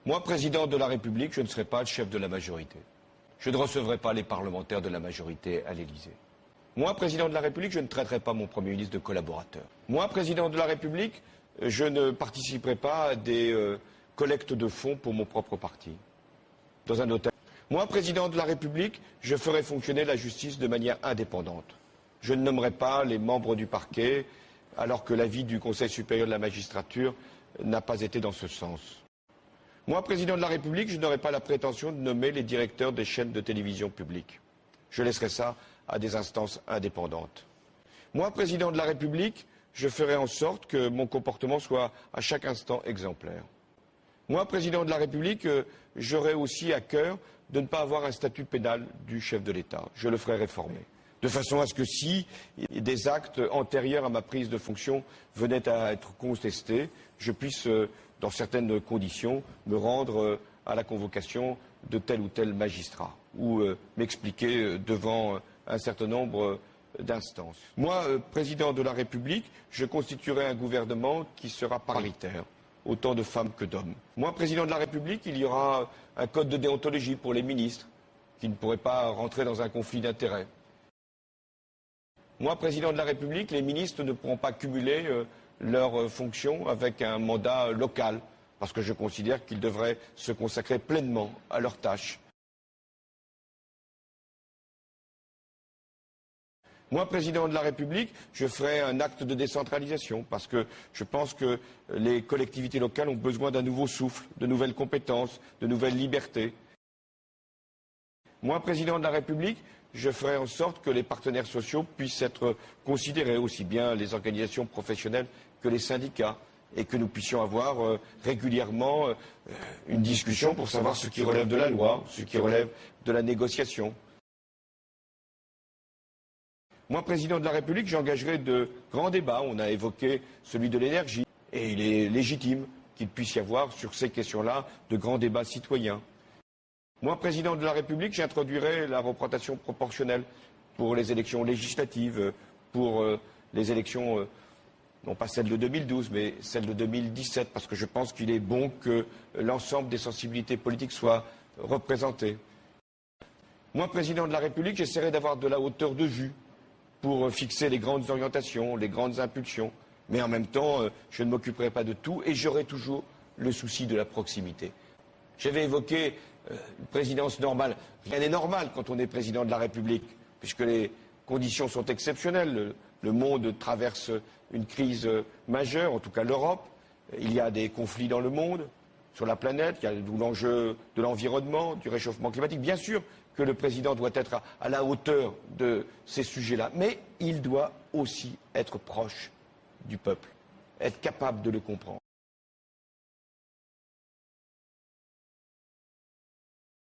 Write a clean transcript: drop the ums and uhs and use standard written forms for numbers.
Moi, président de la République, je ne serai pas le chef de la majorité. Je ne recevrai pas les parlementaires de la majorité à l'Élysée. Moi, président de la République, je ne traiterai pas mon Premier ministre de collaborateur. Moi, président de la République, je ne participerai pas à des collectes de fonds pour mon propre parti, dans un hôtel. Moi, président de la République, je ferai fonctionner la justice de manière indépendante. Je ne nommerai pas les membres du parquet, alors que l'avis du Conseil supérieur de la magistrature n'a pas été dans ce sens. Moi, président de la République, je n'aurai pas la prétention de nommer les directeurs des chaînes de télévision publiques. Je laisserai ça à des instances indépendantes. Moi, président de la République, je ferai en sorte que mon comportement soit à chaque instant exemplaire. Moi, président de la République, j'aurai aussi à cœur de ne pas avoir un statut pénal du chef de l'État. Je le ferai réformer. De façon à ce que si des actes antérieurs à ma prise de fonction venaient à être contestés, je puisse, dans certaines conditions, me rendre à la convocation de tel ou tel magistrat ou m'expliquer devant un certain nombre d'instances. Moi, président de la République, je constituerai un gouvernement qui sera paritaire, autant de femmes que d'hommes. Moi, président de la République, il y aura un code de déontologie pour les ministres qui ne pourraient pas rentrer dans un conflit d'intérêts. Moi, président de la République, les ministres ne pourront pas cumuler leurs fonctions avec un mandat local, parce que je considère qu'ils devraient se consacrer pleinement à leurs tâches. Moi, président de la République, je ferai un acte de décentralisation, parce que je pense que les collectivités locales ont besoin d'un nouveau souffle, de nouvelles compétences, de nouvelles libertés. Moi, président de la République, je ferai en sorte que les partenaires sociaux puissent être considérés, aussi bien les organisations professionnelles que les syndicats, et que nous puissions avoir régulièrement une discussion pour savoir ce qui relève de la loi, ce qui relève de la négociation. Moi, président de la République, j'engagerai de grands débats. On a évoqué celui de l'énergie, et il est légitime qu'il puisse y avoir sur ces questions-là de grands débats citoyens. Moi, président de la République, j'introduirai la représentation proportionnelle pour les élections législatives, pour les élections, non pas celles de 2012, mais celles de 2017, parce que je pense qu'il est bon que l'ensemble des sensibilités politiques soient représentées. Moi, président de la République, j'essaierai d'avoir de la hauteur de vue pour fixer les grandes orientations, les grandes impulsions, mais en même temps, je ne m'occuperai pas de tout et j'aurai toujours le souci de la proximité. J'avais évoqué une présidence normale. Rien n'est normal quand on est président de la République, puisque les conditions sont exceptionnelles. Le monde traverse une crise majeure, en tout cas l'Europe. Il y a des conflits dans le monde, sur la planète, il y a l'enjeu de l'environnement, du réchauffement climatique. Bien sûr que le président doit être à la hauteur de ces sujets-là, mais il doit aussi être proche du peuple, être capable de le comprendre.